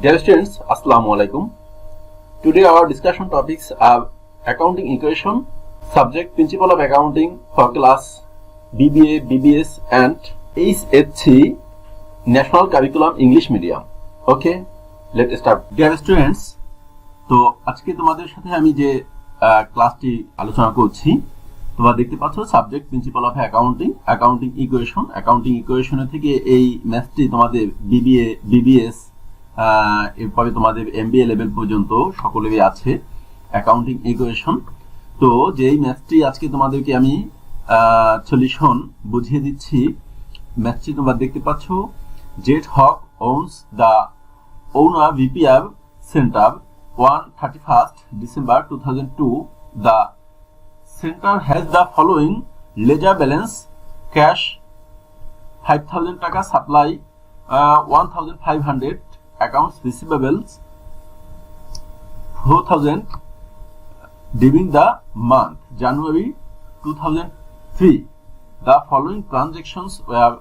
Dear students, Assalamu alaikum. Today our discussion topics are accounting equation, subject principle of accounting for class BBA, BBS and HSC National Curriculum English Medium. Okay, let's start. Dear students, তো আজকে তোমাদের সাথে আমি যে ক্লাসটি আলোচনা করছি তোমরা দেখতে পাচ্ছ subject principal of accounting equation থেকে এই ম্যাথটি তোমাদের বিবিএ বিবিএস এরপরে তোমাদের এমবিএ লেভেল পর্যন্ত সকলেরই আছে অ্যাকাউন্টিং ইকুয়েশন। তো যেই ম্যাথটি আজকে তোমাদেরকে আমি সলিউশন বুঝিয়ে দিচ্ছি, ম্যাথটি তোমরা দেখতে পাচ্ছ। জেড হক owns the owner VPR Center on 31st December 2002. The center has the following ledger balance: cash 5,000 টাকা, supply 1,500, accounts receivables 4,000 during the month January 2003. The following transactions were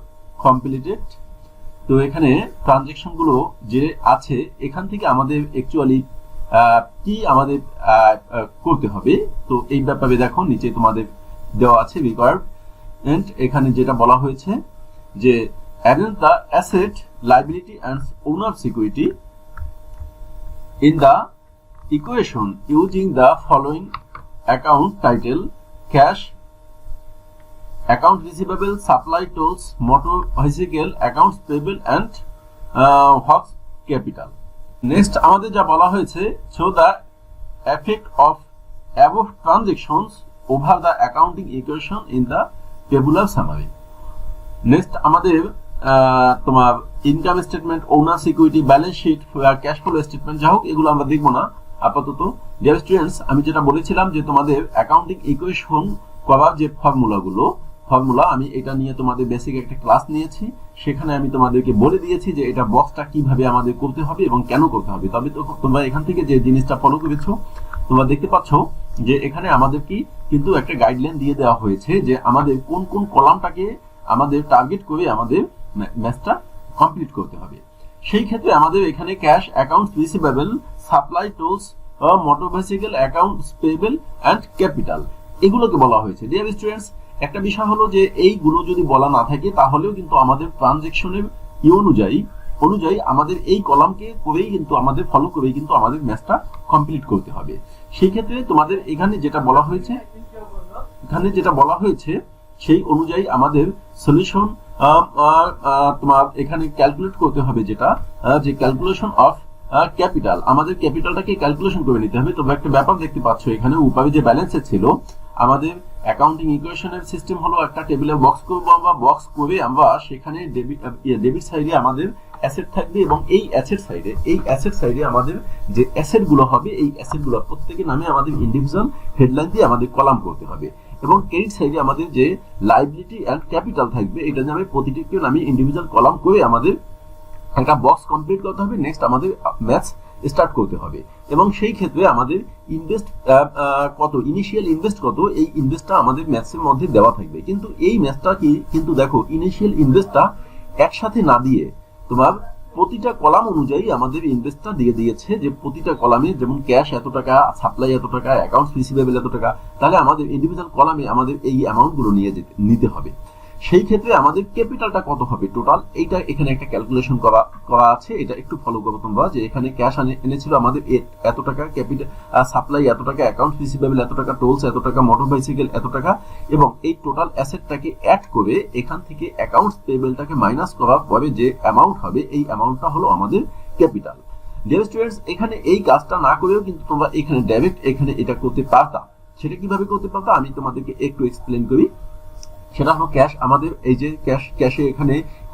completed. তো এখানে ট্রানজাকশন গুলো যে আছে এখান থেকে আমাদের অ্যাকচুয়ালি কি আমাদের করতে হবে, তো এই ব্যাপারে দেখো নিচে তোমাদের দেওয়া আছে রিকোয়ারমেন্ট। এখানে যেটা বলা হয়েছে যে arrange the asset, liability and owner security in the equation using the following account title: cash, account receivable, supply, tools, motor vehicle, accounts payable and works capital. Next আমাদের যা বলা হয়েছে, show the effect of above transactions over the accounting equation in the tabular summary. Next আমাদের তোমার income statement, owner security, balance sheet, cash flow statement, যা হোক এগুলো আমরা দেখবো না আপাতত। ডিয়ার স্টুডেন্টস, আমি যেটা বলেছিলাম যে তোমাদের অ্যাকাউন্টিং ইকুয়েশন করার যে ফর্মুলা আমি এটা নিয়ে তোমাদের বেসিক একটা ক্লাস নিয়েছি, সেখানে আমি তোমাদেরকে বলে দিয়েছি যে এটা বক্সটা কিভাবে আমাদের করতে হবে এবং কেন করতে হবে। তবে তো তোমরা এখান থেকে যে জিনিসটা ফলো করেছো তোমরা দেখতে পাচ্ছ যে এখানে আমাদের কিন্তু একটা গাইডলাইন দিয়ে দেওয়া হয়েছে যে আমাদের কোন কোন কলামটাকে আমাদের টার্গেট করে আমাদের ম্যাথটা কমপ্লিট করতে হবে। সেই ক্ষেত্রে আমাদের এখানে cash, accounts receivable, supply, tools, motor vehicle, accounts payable and capital, এগুলোকে বলা হয়েছে। ডিয়ার স্টুডেন্টস, একটা বিষয় হলো যে এইগুলো যদি বলা না থাকে তাহলেও কিন্তু আমাদের ট্রানজাকশনের অনুযায়ী আমাদের এই কলামকে করেই কিন্তু আমাদের ফলো করেই কিন্তু আমাদের ম্যাথটা কমপ্লিট করতে হবে। সেই ক্ষেত্রে তোমাদের এখানে যেটা বলা হয়েছে সেই অনুযায়ী আমাদের সলিউশন তোমার এখানে ক্যালকুলেট করতে হবে, যেটা যে ক্যালকুলেশন অফ ক্যাপিটাল, আমাদের ক্যাপিটালটাকে ক্যালকুলেশন করে নিতে হবে। তবে একটা ব্যাপার দেখতে পাচ্ছ এখানে উপরে যে ব্যালেন্সে ছিল, আমাদের অ্যাকাউন্টিং ইকুয়েশনের সিস্টেম হলো একটা টেবিলে বক্স করব আমরা, বক্স করে আমরা সেখানে ডেবিট সাইডে আমাদের অ্যাসেট থাকবে এবং এই অ্যাসেট সাইডে আমাদের যে অ্যাসেট গুলো হবে এই অ্যাসেট গুলো প্রত্যেকের নামে আমাদের ইন্ডিভিজুয়াল হেডলাইন দিয়ে আমাদের কলাম করতে হবে এবং ক্রেডিট সাইডে আমাদের যে লাইবিলিটি এন্ড ক্যাপিটাল থাকবে এটা নামে প্রতিটিকে নামে ইন্ডিভিজুয়াল কলাম করে আমাদের একটা বক্স কমপ্লিট করতে হবে। নেক্সট আমাদের ম্যাথস স্টার্ট করতে হবে এবং সেই ক্ষেত্রে আমাদের ইনভেস্ট কত, ইনিশিয়াল ইনভেস্ট কত, এই ইনভেস্টটা আমাদের ম্যাথসের মধ্যে দেওয়া থাকবে। কিন্তু এই ম্যাথসটা কিন্তু দেখো ইনিশিয়াল ইনভেস্টটা একসাথে না দিয়ে তোমার প্রতিটা কলাম অনুযায়ী আমাদের ইনভেস্টটা দিয়ে দিয়েছে, যে প্রতিটা কলামে যেমন ক্যাশ এত টাকা, সাপ্লাই এত টাকা, অ্যাকাউন্টস রিসিভেবল এত টাকা, তাহলে আমাদের ইন্ডিভিজুয়াল কলামে আমাদের এই অ্যামাউন্ট গুলো নিতে হবে। সেই ক্ষেত্রে আমাদের ক্যাপিটালটা কত হবে টোটাল, এইটা এখানে একটা ক্যালকুলেশন করা আছে, এটা একটু ফলো করো তোমরা। যে এখানে ক্যাশ এনেছিল আমাদের এত টাকা, ক্যাপিটাল সাপ্লাই এত টাকা, অ্যাকাউন্ট রিসিভেবল এত টাকা, টোলস এত টাকা, মোটর বাইসাইকেল এত টাকা, এবং এই টোটাল অ্যাসেটটাকে অ্যাড করে এখান থেকে অ্যাকাউন্টস পেয়েবলটাকে মাইনাস করার পরে যে অ্যামাউন্ট হবে এই অ্যামাউন্টটা হলো আমাদের ক্যাপিটাল। ডিয়ার স্টুডেন্টস, এখানে এই কাজটা না করেও কিন্তু তোমরা এখানে ডাইরেক্ট এখানে এটা করতে পারতা। সেটা কিভাবে করতে পারতা আমি তোমাদেরকে একটু এক্সপ্লেন করি। সেটা হলো ক্যাশ, আমাদের এই যে ক্যাশে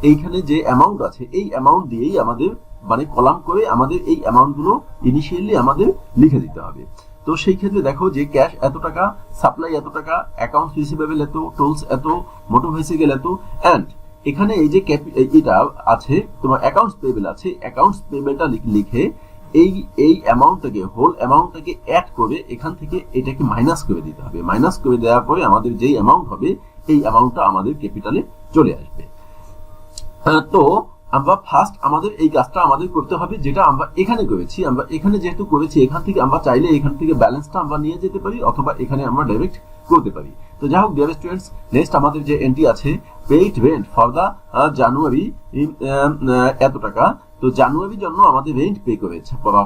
এইখানে যে অ্যামাউন্ট আছে এই অ্যামাউন্ট দিয়েই আমাদের মানে কলাম করে আমাদের এই অ্যামাউন্ট গুলো ইনিশিয়ালি আমাদের লিখে দিতে হবে। তো সেই ক্ষেত্রে দেখো যে ক্যাশ এত টাকা, সাপ্লাই এত টাকা, অ্যাকাউন্ট রিসিভেবল এত, টোলস এত, মোটর ভেহিকল এত, এন্ড এখানে এই যে এটা আছে তোমার অ্যাকাউন্টস পেয়েবল আছে, অ্যাকাউন্টস পেয়েবলটা লিখে এই অ্যামাউন্টটাকে হোল অ্যামাউন্টটাকে অ্যাড করে এখান থেকে এটাকে মাইনাস করে দিতে হবে। মাইনাস করে দেওয়ার পরে আমাদের যেই অ্যামাউন্ট হবে এই অ্যামাউন্টটা আমাদের ক্যাপিটালে চলে আসবে। তো আমরা ফার্স্ট আমাদের এই কাজটা আমাদের করতে হবে যেটা আমরা এখানে করেছি। আমরা এখানে যেহেতু করেছি, এখান থেকে আমরা চাইলে এখান থেকে ব্যালেন্সটা আমরা নিয়ে যেতে পারি, অথবা এখানে আমরা ডাইরেক্ট করতে পারি। তো যাই হোক ডিয়ার স্টুডেন্টস, নেক্সট আমাদের যে এন্ট্রি আছে, পেইড রেন্ট ফর দা জানুয়ারি এত টাকা। তো জানুয়ারির জন্য আমাদের রেন্ট পে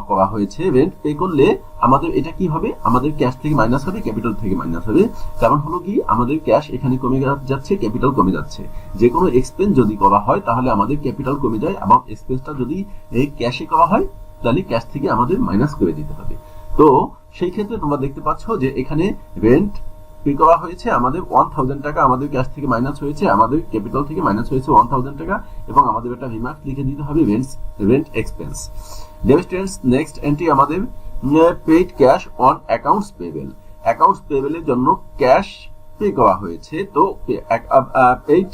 করা হয়েছে। রেন্ট পে করলে আমাদের এটা কি হবে, আমাদের ক্যাশ থেকে মাইনাস হবে, ক্যাপিটাল থেকে মাইনাস হবে। কারণ হলো কি, আমাদের ক্যাশ এখানে কমে যাচ্ছে, ক্যাপিটাল কমে যাচ্ছে। যে কোনো এক্সপেন্স যদি করা হয় তাহলে আমাদের ক্যাপিটাল কমে যায়, এবং এক্সপেন্সটা যদি এই ক্যাশে করা হয় তাহলে ক্যাশ থেকে আমাদের মাইনাস করে দিতে হবে। তো সেই ক্ষেত্রে তোমরা দেখতে পাচ্ছ যে এখানে রেন্ট পে করা হয়েছে আমাদের 1000 টাকা, আমাদের ক্যাশ থেকে মাইনাস হয়েছে, আমাদের ক্যাপিটাল থেকে মাইনাস হয়েছে 1000 টাকা, এবং আমাদের একটা রিমার্ক লিখে দিতে হবে rent expense. Dear students, next entry আমাদের paid cash on accounts payable. অ্যাকাউন্টস পেয়েবলের জন্য ক্যাশ পে করা হয়েছে। তো paid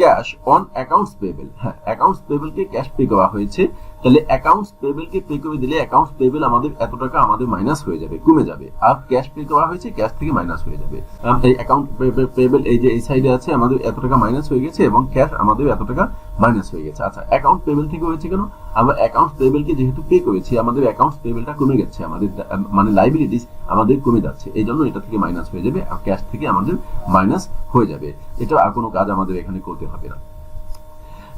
cash on accounts payable, হ্যাঁ অ্যাকাউন্টস পেয়েবলকে ক্যাশ পে করা হয়েছে। তাহলে অ্যাকাউন্টস পেয়েবলকে পে করে দিলে অ্যাকাউন্টস পেয়েবল আমাদের এত টাকা আমাদের মাইনাস হয়ে যাবে, কমে যাবে। আর ক্যাশ পে করা হয়েছে, ক্যাশ থেকে মাইনাস হয়ে যাবে। এই অ্যাকাউন্ট পেয়েবল এই যে এই সাইডে আছে, আমাদের এত টাকা মাইনাস হয়ে গেছে, এবং ক্যাশ আমাদের এত টাকা মাইনাস হয়ে গেছে। আচ্ছা, অ্যাকাউন্ট পেয়েবল থেকে হয়েছে কেন? আমরা অ্যাকাউন্টস পেয়েবলকে যেহেতু পে করেছি, আমাদের অ্যাকাউন্টস পেয়েবলটা কমে গেছে, আমাদের মানে লাইবিলিটিস আমাদের কমে যাচ্ছে, এই জন্য এটা থেকে মাইনাস হয়ে যাবে, আর ক্যাশ থেকে আমাদের মাইনাস হয়ে যাবে। এটা আর কোনো কাজ আমাদের এখানে করতে হবে না।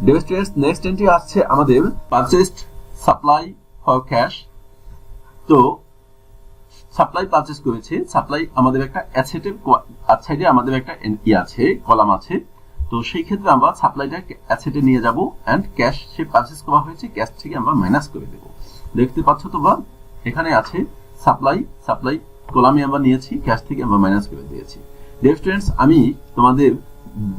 ডিয়ার স্টুডেন্টস, নেক্সট এন্ট্রি আসছে আমাদের পারচেজড সাপ্লাই ফর ক্যাশ। তো সাপ্লাই পারচেজ করেছে, সাপ্লাই আমাদের একটা অ্যাসেটের সাইডে আমাদের একটা আছে, কলাম আছে। তো সেই ক্ষেত্রে আমরা সাপ্লাইটা অ্যাসেটে নিয়ে যাব, এন্ড ক্যাশ সে পারচেজ করা হয়েছে, ক্যাশ থেকে আমরা মাইনাস করে দেব। দেখতে পাচ্ছ তোমরা, এখানে আছে সাপ্লাই কলামে আমরা নিয়েছি, ক্যাশ থেকে আমরা মাইনাস করে দিয়েছি। ডিয়ার স্টুডেন্টস, আমি তোমাদের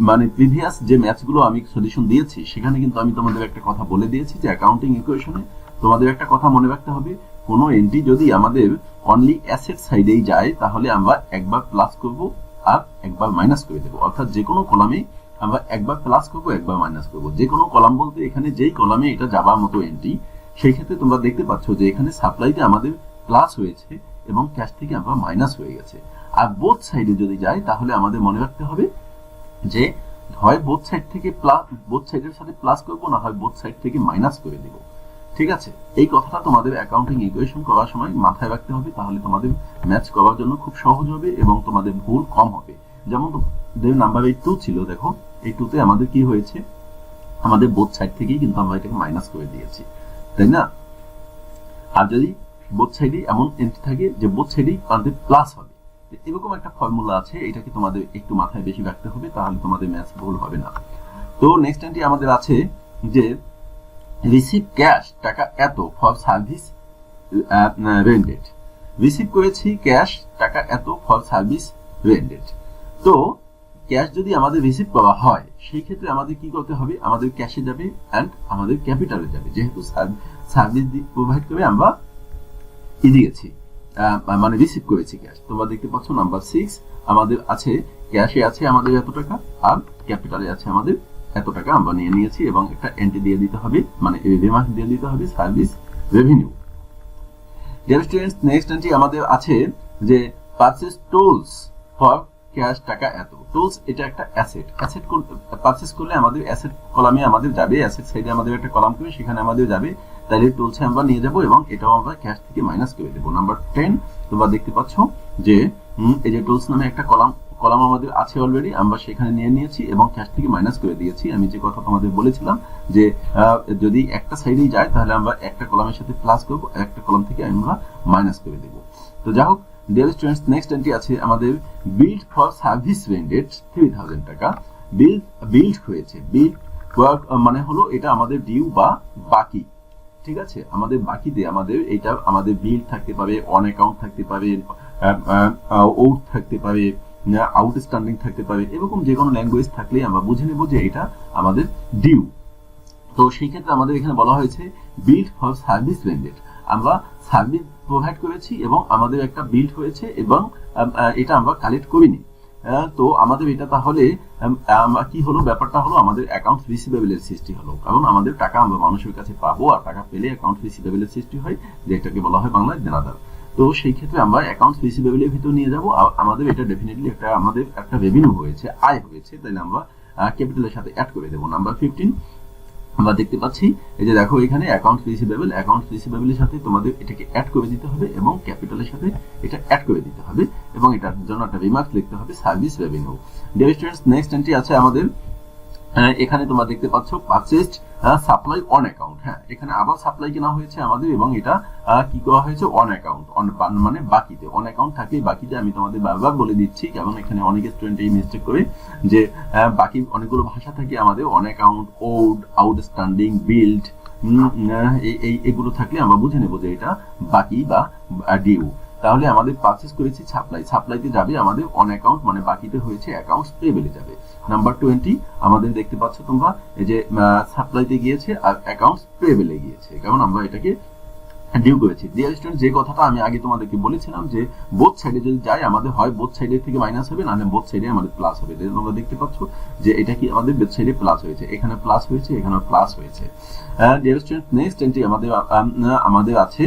মানে প্রিভিয়াস যে ম্যাথগুলো আমি সলিউশন দিয়েছি সেখানে কিন্তু আমি তোমাদের একটা কথা বলে দিয়েছি যে অ্যাকাউন্টিং ইকুয়েশনে তোমাদের একটা কথা মনে রাখতে হবে, কোনো এন্ট্রি যদি আমাদের অনলি অ্যাসেট সাইডেই যায় তাহলে আমরা একবার প্লাস করব আর একবার মাইনাস করে দেব। অর্থাৎ যে কোনো কলামে আমরা একবার প্লাস করব, একবার মাইনাস করব। যে কোনো কলাম বলতে এখানে যেই কলামে এটা যাবার মতো এন্ট্রি, সেই ক্ষেত্রে তোমরা দেখতে পাচ্ছ যে এখানে সাপ্লাইতে আমাদের প্লাস হয়েছে এবং ক্যাশ থেকে আমরা মাইনাস হয়ে গেছে। আর বোথ সাইডে যদি যায় তাহলে আমাদের মনে রাখতে হবে যে হয় বোথ সাইড থেকে বোথ সাইডের সাথে প্লাস করব, না হয় বোথ সাইড থেকে মাইনাস করে দেব। ঠিক আছে, এই কথাটা তোমাদের অ্যাকাউন্টিং ইকুয়েশন করার সময় মাথায় রাখতে হবে, তাহলে তোমাদের ম্যাচ করার জন্য খুব সহজ হবে এবং তোমাদের ভুল কম হবে। যেমন নাম্বার 2 ছিল, দেখো এই 2তে আমাদের কি হয়েছে, আমাদের বোথ সাইড থেকেই কিন্তু আমরা এটাকে মাইনাস করে দিয়েছি, তাই না? আর যদি বোথ সাইডে এমন এন্ট্রি থাকে যে বোথ সাইডেই আমাদের প্লাস হবে, এরকম একটা ফর্মুলা আছে, এটাকে তোমাদের একটু মাথায় বেশি রাখতে হবে, তাহলে তোমাদের ম্যাথ ভুল হবে না। তো নেক্সট এন্ট্রি আমাদের আছে যে রিসিভ ক্যাশ টাকা এত ফর সার্ভিস রেন্ডেড। রিসিভ করেছি ক্যাশ টাকা এত ফর সার্ভিস রেন্ডেড। তো ক্যাশ যদি আমাদের রিসিভ করা হয় সেই ক্ষেত্রে আমাদের কি করতে হবে, আমাদের ক্যাশে যাবে এন্ড আমাদের ক্যাপিটালে যাবে, যেহেতু সার্ভিস প্রোভাইড করে আমরা দিয়েছি, মানে রিসিভ করেছি ক্যাশ। তোমরা দেখতে পাচ্ছ নাম্বার 6 আমাদের আছে, ক্যাশে আছে আমাদের এত টাকা আর ক্যাপিটালে আছে আমাদের এত টাকা আমরা নিয়ে নিয়েছি, এবং একটা এন্ট্রি দিয়ে দিতে হবে, মানে রিমার্ক দিয়ে দিতে হবে service revenue. Deer students, next entry আমাদের আছে যে পারচেজ টুলস ফর ক্যাশ টাকা এত। টুলস এটা একটা অ্যাসেট, পারচেজ করলে আমাদের অ্যাসেট কলামে আমাদের যাবে, অ্যাসেট সাইডে আমাদের একটা কলাম করে সেখানে আমাদের যাবে, তাহলে টুলসে আমরা নিয়ে যাব এবং এটাও আমরা ক্যাশ থেকে মাইনাস করে দেব। নাম্বার 10 তোমরা দেখতে পাচ্ছ যে এই যে টুলস নামে একটা কলাম আমাদের আছে অলরেডি, আমরা সেখানে নিয়ে নিয়েছি এবং ক্যাশ থেকে মাইনাস করে দিয়েছি। আমি যে কথা তোমাদের বলেছিলাম যে যদি একটা সাইডেই যায় তাহলে আমরা একটা কলামের সাথে প্লাস করব, একটা কলাম থেকে আমরা মাইনাস করে দেব। তো যাই হোক ডিয়ার স্টুডেন্টস, নেক্সট এন্ট্রি আছে আমাদের বিল্ড ফর সার্ভিস রেন্ডেড 3000 টাকা। বিল্ড হয়েছে, বিল্ড ওয়ার্ক মানে হলো এটা আমাদের ডিউ বা বাকি। ঠিক আছে, আমাদের বাকিতে আমাদের এটা আমাদের বিল থাকতে পারে, অন অ্যাকাউন্ট থাকতে পারে, আউট থাকতে পারে, আউটস্ট্যান্ডিং থাকতে পারে, এরকম যে কোনো ল্যাঙ্গুয়েজ থাকলেই আমরা বুঝে নেব যে এটা আমাদের ডিউ। তো সেই ক্ষেত্রে আমাদের এখানে বলা হয়েছে বিল্ড ফর সার্ভিস রেন্ডেড, আমরা সার্ভিস প্রোভাইড করেছি এবং আমাদের একটা বিল্ড হয়েছে এবং এটা আমরা কালেক্ট করিনি। তো আমাদের এটা তাহলে কি হলো, ব্যাপারটা হলো আমাদের অ্যাকাউন্ট রিসিভেবলের সৃষ্টি হলো, কারণ আমাদের টাকা আমরা মানুষের কাছে পাবো আর টাকা পেলে অ্যাকাউন্ট রিসিভেবলের সৃষ্টি হয়, যেটাকে বলা হয় বাংলায় দেনাদার। তো সেই ক্ষেত্রে আমরা অ্যাকাউন্ট রিসিভেবলের ভিতর নিয়ে যাব, আমাদের এটা ডেফিনেটলি আমাদের একটা রেভিনিউ হয়েছে, আয় হয়েছে, তাই আমরা ক্যাপিটালের সাথে অ্যাড করে দেবো। নাম্বার 15 আমরা দেখতে পাচ্ছি এই যে দেখো এখানে অ্যাকাউন্ট রিসিভেবলের সাথে তোমাদের এটাকে অ্যাড করে দিতে হবে এবং ক্যাপিটালের সাথে এটা অ্যাড করে দিতে হবে এবং এটার জন্য একটা রিমার্ক লিখতে হবে service revenue. Deer students, next entry আছে আমাদের এখানে তোমরা দেখতে পাচ্ছ পারচেজড সাপ্লাই অন অ্যাকাউন্ট। হ্যাঁ, এখানে আবার সাপ্লাই কেনা হয়েছে আমাদের এবং এটা কি করা হয়েছে অন অ্যাকাউন্ট, মানে বাকিতে। অন অ্যাকাউন্ট থাকে বাকিতে, আমি তোমাদের বারবার বলে দিচ্ছি কারণ এখানে অনেক স্টুডেন্ট এই মিস্টেক করে যে বাকি অনেকগুলো ভাষা থাকে আমাদের on account, owed, outstanding, billed, এগুলো থাকলে আমরা বুঝে নেব যে এটা বাকি বা ডিউ। তাহলে আমাদের পারচেজ করেছি সাপ্লাইতে যাবে আমাদের অন অ্যাকাউন্ট, মানে বাকিতে হয়েছে অ্যাকাউন্টস পেয়েবলে যাবে। নাম্বার 20 আমাদের দেখতে পাচ্ছ তোমরা এই যে সাপ্লাইতে গিয়েছে আর অ্যাকাউন্টস পেয়েবলে গিয়েছে, কারণ আমরা এটাকে ডিউ করেছি। ডিয়ার স্টুডেন্ট, যে কথাটা আমি আগে তোমাদেরকে বলেছিলাম যে বোথ সাইডে যদি যাই আমাদের হয় বোথ সাইডের থেকে মাইনাস হবে, নাহলে বোথ সাইডে আমাদের প্লাস হবে। তোমরা দেখতে পাচ্ছ যে এটা কি আমাদের বোথ সাইডে প্লাস হয়েছে, এখানে প্লাস হয়েছে, এখানে প্লাস হয়েছে। ডিয়ার স্টুডেন্ট, নেক্সট এন্ট্রি আমাদের আছে,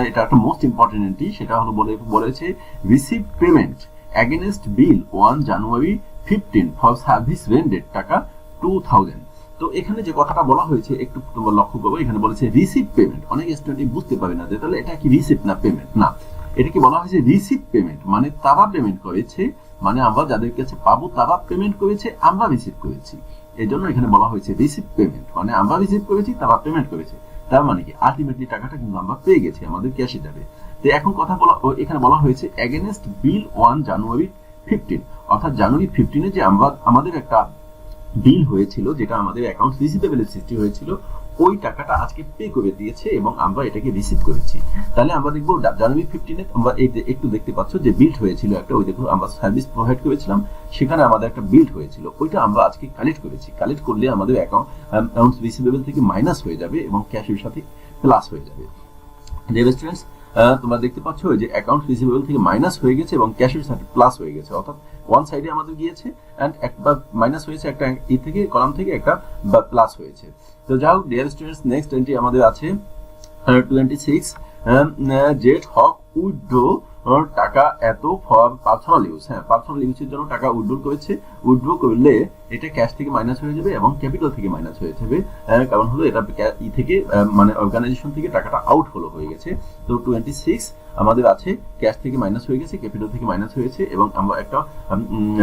এটা একটা মোস্ট ইম্পর্টেন্ট এন্ট্রি, সেটা হলো বলেছে receive payment against bill 1 January 15 for service rendered টাকা 2000। তো এখানে যে কথাটা বলা হয়েছে একটু তোমরা লক্ষ্য করবো, এখানে বলেছে রিসিভ পেমেন্ট। অনেক স্টুডেন্ট বুঝতে পারে না যে তাহলে এটা কি রিসিভ না পেমেন্ট। না, এটা কি বলা হয়েছে রিসিভ পেমেন্ট, মানে তারা পেমেন্ট করেছে, মানে আমরা যাদের কাছে পাবো তারা পেমেন্ট করেছে, আমরা রিসিভ করেছি। এই জন্য এখানে বলা হয়েছে রিসিভ পেমেন্ট, মানে আমরা রিসিভ করেছি, তারা পেমেন্ট করেছে। তার মানে কি আলটিমেটলি টাকাটা কিন্তু আমরা পেয়ে গেছি, আমাদের ক্যাশে যাবে। তো এখন কথা বলা, এখানে বলা হয়েছে এগেইনস্ট বিল 1 জানুয়ারি 15, অর্থাৎ জানুয়ারি 15 যে আমাদের একটা বিল হয়েছিল, যেটা আমাদের অ্যাকাউন্ট রিসিভেবলের সৃষ্টি হয়েছিল, ওই টাকাটা আজকে পে করে দিয়েছে এবং আমরা এটাকে রিসিভ করেছি। তাহলে আমরা দেখবো জানুয়ারি 15 আমরা একটু দেখতে পাচ্ছ যে বিল্ড হয়েছিল একটা, ওই দেখো আমরা সার্ভিস প্রোভাইড করেছিলাম, সেখানে আমাদের একটা বিল্ড হয়েছিল, ওইটা আমরা আজকে কালেক্ট করেছি। কালেক্ট করলে আমাদের অ্যাকাউন্ট রিসিভেবল থেকে মাইনাস হয়ে যাবে এবং ক্যাশের সাথে প্লাস হয়ে যাবে। ডিয়ার স্টুডেন্টস, তোমরা দেখতে পাচ্ছ যে অ্যাকাউন্ট রিসিভেবল থেকে মাইনাস হয়ে গেছে এবং ক্যাশের সাথে প্লাস হয়ে গেছে, অর্থাৎ ওয়ান সাইডে আমাদের গিয়েছে এন্ড একটা মাইনাস হয়েছে, একটা ই থেকে কলাম থেকে একটা প্লাস হয়েছে। তো যাই হোক ডিয়ার স্টুডেন্টস, নেক্সট এন্ট্রি আমাদের আছে 26 জেট হক উইথড্র টাকা এত ফর পার্সোনাল ইউজ। হ্যাঁ, পার্সোনাল ইউজের জন্য টাকা উইথড্র করেছে, উইথড্র করলে এটা ক্যাশ থেকে মাইনাস হয়ে যাবে এবং ক্যাপিটাল থেকে মাইনাস হয়ে যাবে, কারণ হলো এটা ই থেকে মানে অর্গানাইজেশন থেকে টাকাটা আউট হয়ে গেছে। তো 26 আমাদের আছে ক্যাশ থেকে মাইনাস হয়ে গেছে, ক্যাপিটাল থেকে মাইনাস হয়েছে এবং আমরা একটা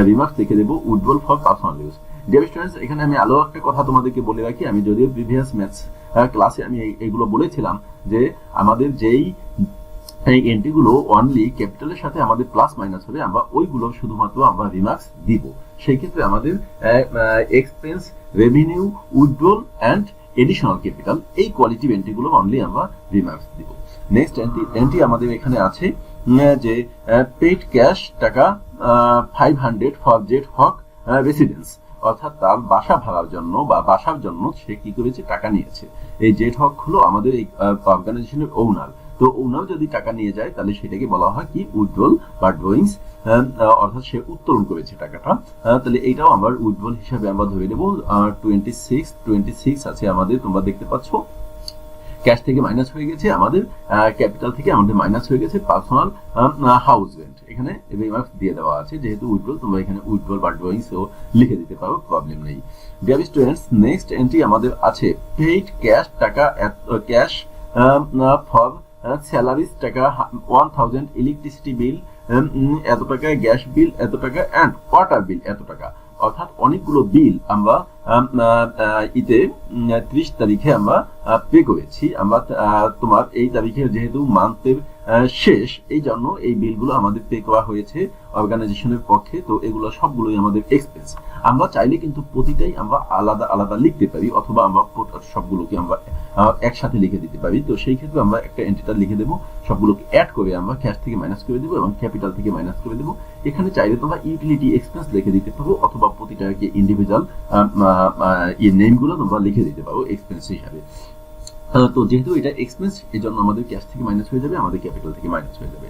রিমার্ক লিখে দেবো withdrawal for personal use. Dear students, এখানে আমি আরো একটা কথা তোমাদেরকে বলে রাখি, আমি যদিও প্রিভিয়াস ম্যাথস ক্লাসে আমি এইগুলো বলেছিলাম যে আমাদের যেই এই এন্ট্রিগুলো অনলি ক্যাপিটালের সাথে আমাদের প্লাস মাইনাস হবে, আমরা ওইগুলো শুধুমাত্র আমরা রিমার্কস দিব। সেই ক্ষেত্রে আমাদের expense, revenue, withdrawal and additional capital, এই কোয়ালিটিভ এন্ট্রিগুলো অনলি আমরা রিমার্কস দিব। নেক্সট এন্ট্রি আমাদের এখানে আছে যে পেইড ক্যাশ টাকা 500 ফর জেট হক রেসিডেন্স, অর্থাৎ তার বাসা ভাড়ার জন্য বা বাসার জন্য সে কি করেছে, টাকা নিয়েছে। এই জেট হক হলো আমাদের এই অর্গানাইজেশনের ওনার। তো ওনার যদি টাকা নিয়ে যায় তাহলে সেটাকে বলা হয় কি উইথড্রল বা ড্রয়িংস, অর্থাৎ সে উত্তোলন করেছে টাকাটা। তাহলে এইটাও আমরা উইথড্রল হিসাবে আমরা ধরে নেব। 26 আছে আমাদের, তোমরা দেখতে পাচ্ছ ক্যাশ থেকে মাইনাস হয়ে গেছে, আমাদের ক্যাপিটাল থেকে আমাদের মাইনাস হয়ে গেছে পার্সোনাল হাউস রেন্ট, এখানে রিমার্কস দিয়ে দেওয়া আছে। যেহেতু উইথড্রল, তোমরা এখানে উইথড্রল বা ড্রয়িংসও লিখে দিতে পারো, প্রবলেম নেই। ডিয়ার স্টুডেন্টস, নেক্সট এন্ট্রি আমাদের আছে পেইড ক্যাশ টাকা ক্যাশ ফর স্যালারিজ টাকা 1000, ইলেকট্রিসিটি বিল এত টাকা, গ্যাস বিল এত টাকা এন্ড ওয়াটার বিল এত টাকা, অর্থাৎ অনেকগুলো বিল আমরা 30 তারিখে আমরা পে করেছি। আমরা তোমার এই তারিখে যেহেতু মান্থের শেষ, এই জন্য এই বিলগুলো আমাদের পে করা হয়েছে অর্গানাইজেশনের পক্ষে। তো এগুলো সবগুলোই আমাদের এক্সপেন্স। আমরা চাইলে কিন্তু প্রতিটাই আমরা আলাদা আলাদা লিখতে পারি, অথবা আমরা সবগুলোকে আমরা একসাথে লিখে দিতে পারি। তো সেই ক্ষেত্রে আমরা একটা এন্ট্রিটা লিখে দেবো, সবগুলোকে অ্যাড করে আমরা ক্যাশ থেকে মাইনাস করে দেবো এবং ক্যাপিটাল থেকে মাইনাস করে দেবো। এখানে চাইলে তোমরা ইউটিলিটি এক্সপেন্স লিখে দিতে পারো, অথবা প্রতিটাকে ইন্ডিভিজুয়াল নেমগুলো তোমরা লিখে দিতে পারো এক্সপেন্স হিসাবে। তো যেহেতু এটা এক্সপেন্স, এই জন্য আমাদের ক্যাশ থেকে মাইনাস হয়ে যাবে, আমাদের ক্যাপিটাল থেকে মাইনাস হয়ে যাবে।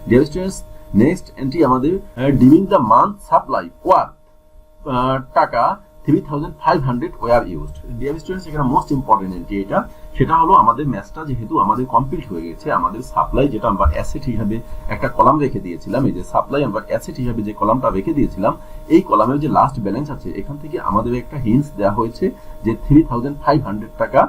ডিয়ার স্টুডেন্টস, নেক্সট এন্ট্রি আমাদের during the month supply worth টাকা 3,500 were used. Dear students, এখানে মোস্ট ইম্পর্টেন্ট এন্ট্রি এটা, সেটা হলো আমাদের ম্যাথটা যেহেতু আমাদের কমপ্লিট হয়ে গেছে, আমাদের সাপ্লাই যেটা আমরা অ্যাসেট হিসাবে একটা কলাম রেখে দিয়েছিলাম, এই যে সাপ্লাই আমরা অ্যাসেট হিসাবে যে কলামটা রেখে দিয়েছিলাম, এই কলামের যে লাস্ট ব্যালেন্স আছে এখান থেকে আমাদের একটা হিন্টস দেওয়া হয়েছে যে 3,500 টাকা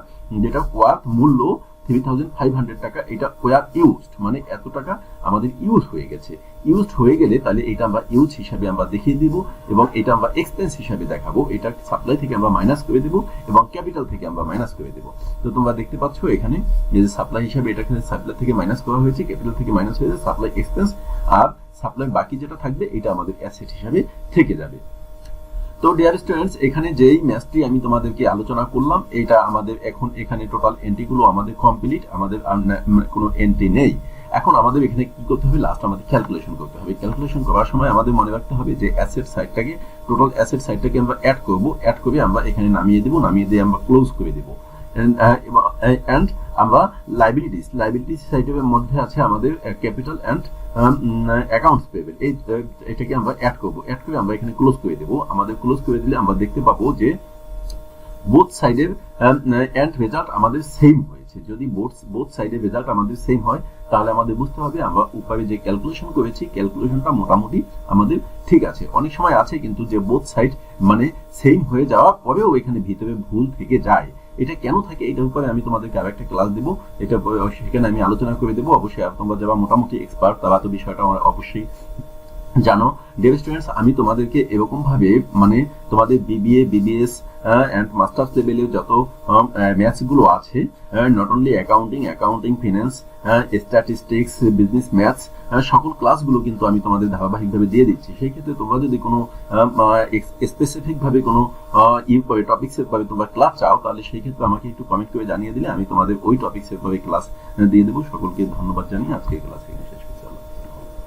যেটা ওয়ার্থ মূল্য 3,500 টাকা, এটা ওয়ার ইউজড, মানে এত টাকা আমাদের ইউজ হয়ে গেছে। ইউজড হয়ে গেলে তাহলে এটা আমরা ইউজ হিসাবে আমরা দেখিয়ে দিব এবং এটা আমরা এক্সপেন্স হিসাবে দেখাবো। এটা সাপ্লাই থেকে আমরা মাইনাস করে দেব এবং ক্যাপিটাল থেকে আমরা মাইনাস করে দেব। তো তোমরা দেখতে পাচ্ছ এখানে যে সাপ্লাই হিসাবে এটা সাপ্লাই থেকে মাইনাস করা হয়েছে, ক্যাপিটাল থেকে মাইনাস হয়েছে, সাপ্লাই এক্সপেন্স, আর সাপ্লাই বাকি যেটা থাকবে এটা আমাদের অ্যাসেট হিসাবে থেকে যাবে। তো ডিয়ার স্টুডেন্টস, এখানে যেই ম্যাথটি আমি তোমাদেরকে আলোচনা করলাম, এটা আমাদের এখন এখানে টোটাল এন্ট্রিগুলো আমাদের কমপ্লিট, আমাদের কোনো এন্ট্রি নেই। এখন আমাদের এখানে কি করতে হবে, লাস্ট আমাদের ক্যালকুলেশন করতে হবে। ক্যালকুলেশন করার সময় আমাদের মনে রাখতে হবে যে অ্যাসেট সাইডটাকে, টোটাল অ্যাসেট সাইডটাকে আমরা অ্যাড করব, অ্যাড করে আমরা এখানে নামিয়ে দেব, নামিয়ে দিয়ে আমরা ক্লোজ করে দেব। এন্ড আমরা লাইবিলিটিস সাইডের মধ্যে আছে আমাদের ক্যাপিটাল এন্ড অ্যাকাউন্টস পেয়েবল, এটাকে আমরা অ্যাড করব, অ্যাড করে আমরা এখানে ক্লোজ করে দেব। আমাদের ক্লোজ করে দিলে আমরা দেখতে পাবো যে বোথ সাইডের এন্ড রেজাল্ট আমাদের সেম হয়েছে। যদি বোথ সাইডের রেজাল্ট আমাদের সেম হয় তাহলে আমাদের বুঝতে হবে আমরা উপরে যে ক্যালকুলেশন করেছি ক্যালকুলেশনটা মোটামুটি আমাদের ঠিক আছে। অনেক সময় আছে কিন্তু যে বোথ সাইড মানে সেম হয়ে যাওয়ার পরেও এখানে ভিতরে ভুল থেকে যায়। এটা কেন থাকে এটার উপরে আমি তোমাদেরকে আরো একটা ক্লাস দেবো, এটা সেখানে আমি আলোচনা করে দেবো। অবশ্যই তোমরা যারা মোটামুটি এক্সপার্ট তারা তো বিষয়টা অবশ্যই জানো। ডিয়ার স্টুডেন্টস, আমি তোমাদেরকে এরকম ভাবে মানে তোমাদের বিবিএ, বিবিএস এন্ড মাস্টার্স লেভেলের যত ম্যাথস গুলো আছে, not only accounting, finance, statistics, business maths, সকল ক্লাসগুলো কিন্তু আমি তোমাদের ধারাবাহিকভাবে দিয়ে দিচ্ছি। সেই ক্ষেত্রে তোমরা যদি কোনো স্পেসিফিক ভাবে কোনো টপিক্সের পরে তোমরা ক্লাস চাও তাহলে সেই ক্ষেত্রে আমাকে একটু কমেন্ট করে জানিয়ে দিলে আমি তোমাদের ওই টপিক্সের পরে ক্লাস দিয়ে দেবো। সকলকে ধন্যবাদ জানিয়ে আজকে ক্লাস এখানে শেষ।